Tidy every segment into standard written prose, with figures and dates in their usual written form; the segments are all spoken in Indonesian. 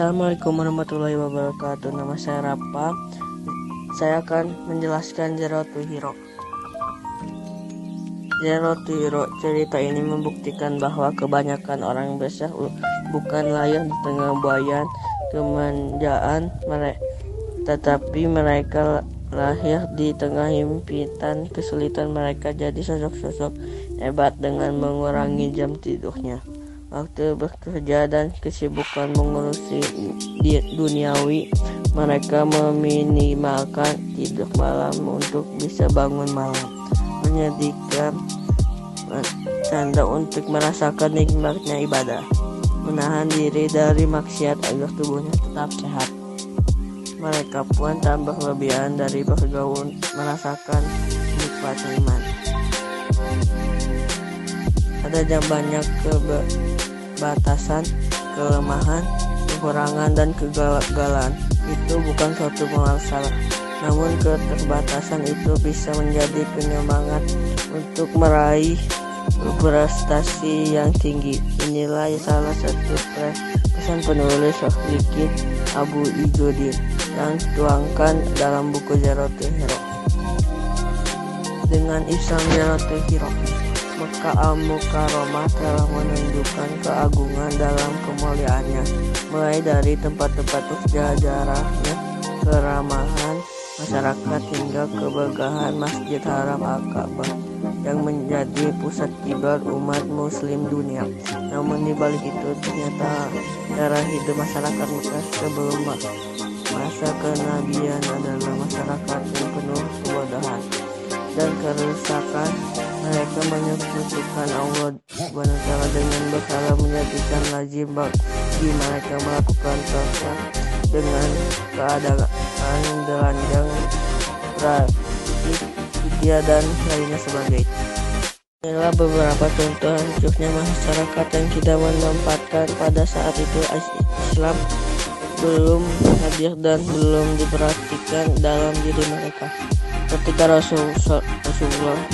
Assalamualaikum warahmatullahi wabarakatuh. Nama saya Rapa. Saya akan menjelaskan Zero to Hero. Zero to Hero, cerita ini membuktikan bahwa kebanyakan orang besar bukan layak di tengah buayan kemanjaan mereka, tetapi mereka lahir di tengah himpitan kesulitan. Mereka jadi sosok-sosok hebat dengan mengurangi jam tidurnya, waktu bekerja dan kesibukan mengurusi duniawi. Mereka meminimalkan tidur malam untuk bisa bangun malam, menyediakan tanda untuk merasakan nikmatnya ibadah, menahan diri dari maksiat agar tubuhnya tetap sehat. Mereka pun tak berlebihan dari bergaul, merasakan nikmatnya iman. Ada banyak kebatasan, kelemahan, kekurangan, dan kegagalan. Itu bukan suatu masalah, namun keterbatasan itu bisa menjadi penyemangat untuk meraih prestasi yang tinggi. Inilah salah satu pesan penulis Wahid Abu Ijudin yang tuangkan dalam buku Zero to Hero. Dengan Islam Zero to Hero, Mekah Al-Mukarramah telah menunjukkan keagungan dalam kemuliaannya, mulai dari tempat-tempat sejarahnya, keramahan masyarakat, hingga keberkahan Masjid Haram Al-Ka'bah yang menjadi pusat kiblat umat muslim dunia. Namun di balik itu, ternyata cara hidup masyarakat Mekah sebelum masa kenabian adalah masyarakat yang penuh kebodohan dan kerusakan. Mereka menyekutukan Allah SWT dengan bersalah, menjadikan lazim bagi mereka melakukan dosa dengan keadaan telanjang, praktik dia dan lainnya sebagainya. Inilah beberapa contoh hancurnya masyarakat yang tidak menempatkan pada saat itu Islam belum hadir dan belum diperhatikan dalam diri mereka. Ketika Rasulullah SAW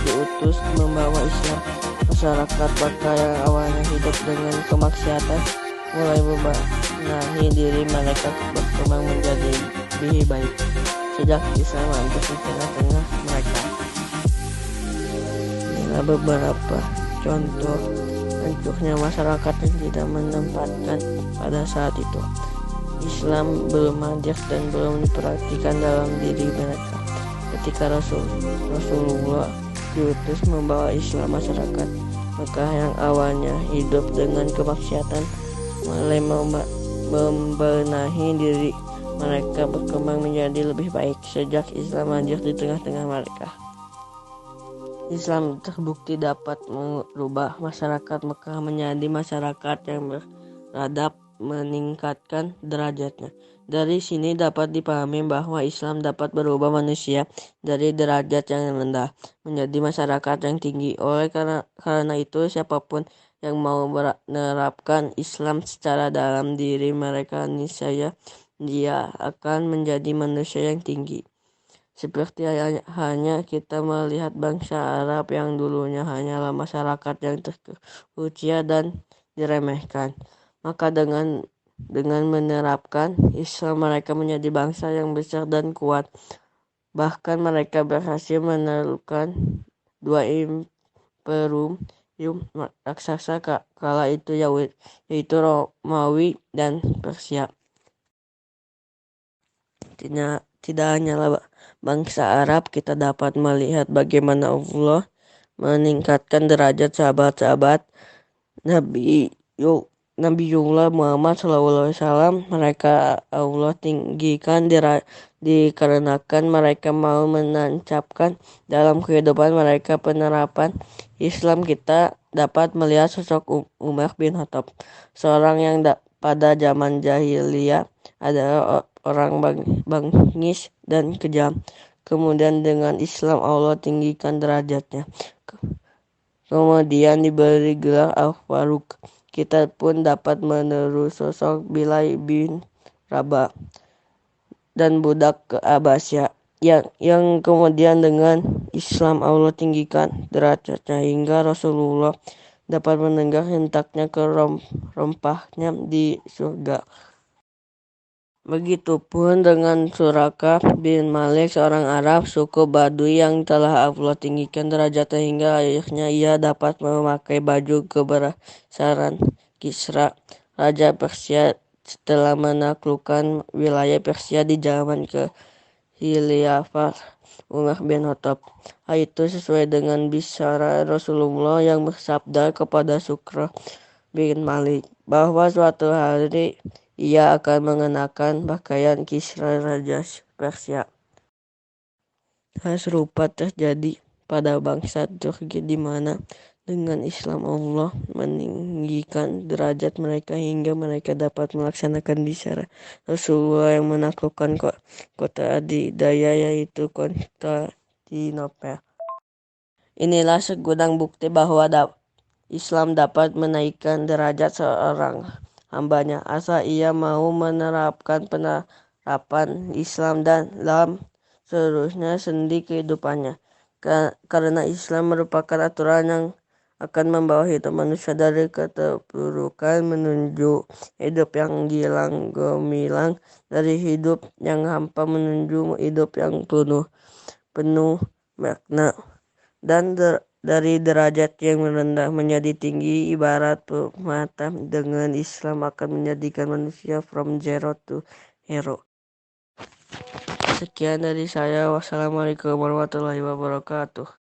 diutus membawa Islam, masyarakat Mekah yang awalnya hidup dengan kemaksiatan mulai membenahi diri mereka, berkembang menjadi lebih baik sejak Islam hadir di tengah-tengah mereka. Inilah beberapa contoh hancurnya masyarakat yang tidak menempatkan pada saat itu Islam belum hadir dan belum diperhatikan dalam diri mereka. Ketika Rasulullah diutus membawa Islam, masyarakat Mekah yang awalnya hidup dengan kemaksiatan mulai membenahi diri mereka, berkembang menjadi lebih baik sejak Islam hadir di tengah-tengah mereka. Islam terbukti dapat merubah masyarakat Mekah menjadi masyarakat yang beradab, meningkatkan derajatnya. Dari sini dapat dipahami bahwa Islam dapat berubah manusia dari derajat yang rendah menjadi masyarakat yang tinggi. Oleh karena itu, siapapun yang mau menerapkan Islam secara dalam diri mereka, niscaya dia akan menjadi manusia yang tinggi. Seperti hanya kita melihat bangsa Arab yang dulunya hanyalah masyarakat yang terkucil dan diremehkan. Maka dengan menerapkan Islam, mereka menjadi bangsa yang besar dan kuat. Bahkan mereka berhasil menaklukkan dua imperium raksasa kala itu, yaitu Romawi dan Persia. Tidak hanyalah bangsa Arab, kita dapat melihat bagaimana Allah meningkatkan derajat sahabat-sahabat Nabiullah Muhammad SAW. Mereka Allah tinggikan dikarenakan mereka mau menancapkan dalam kehidupan mereka penerapan Islam. Kita dapat melihat sosok Umar bin Khattab, seorang yang pada zaman jahiliyah adalah orang bangis dan kejam. Kemudian dengan Islam Allah tinggikan derajatnya, kemudian diberi gelar Al-Faruq. Kita pun dapat meniru sosok Bilal bin Rabah dan budak ke Abbasiyah yang kemudian dengan Islam Allah tinggikan derajatnya hingga Rasulullah dapat mendengar hentaknya ke rempahnya di surga. Begitupun dengan Suraka bin Malik, seorang Arab suku Baduy yang telah Allah tinggikan derajatnya hingga akhirnya ia dapat memakai baju kebesaran Kisra, Raja Persia, setelah menaklukkan wilayah Persia di zaman Khilafah Umar bin Khattab. Hal itu sesuai dengan bisyara Rasulullah yang bersabda kepada Sukra bin Malik bahwa suatu hari ia akan mengenakan pakaian Kisra Raja Persia. Hal serupa terjadi pada bangsa Turki di mana dengan Islam Allah meninggikan derajat mereka hingga mereka dapat melaksanakan bisyara Rasulullah yang menaklukkan kota adidaya yaitu Konstantinopel. Inilah segudang bukti bahwa Islam dapat menaikkan derajat seorang hambanya asal ia mau menerapkan penerapan Islam dalam seluruhnya sendi kehidupannya. Karena Islam merupakan aturan yang akan membawa hidup manusia dari keterpurukan menuju hidup yang gilang gemilang, dari hidup yang hampa menuju hidup yang penuh makna, dan dari derajat yang rendah menjadi tinggi, ibarat permata. Dengan Islam akan menjadikan manusia from zero to hero. Sekian dari saya. Wassalamualaikum warahmatullahi wabarakatuh.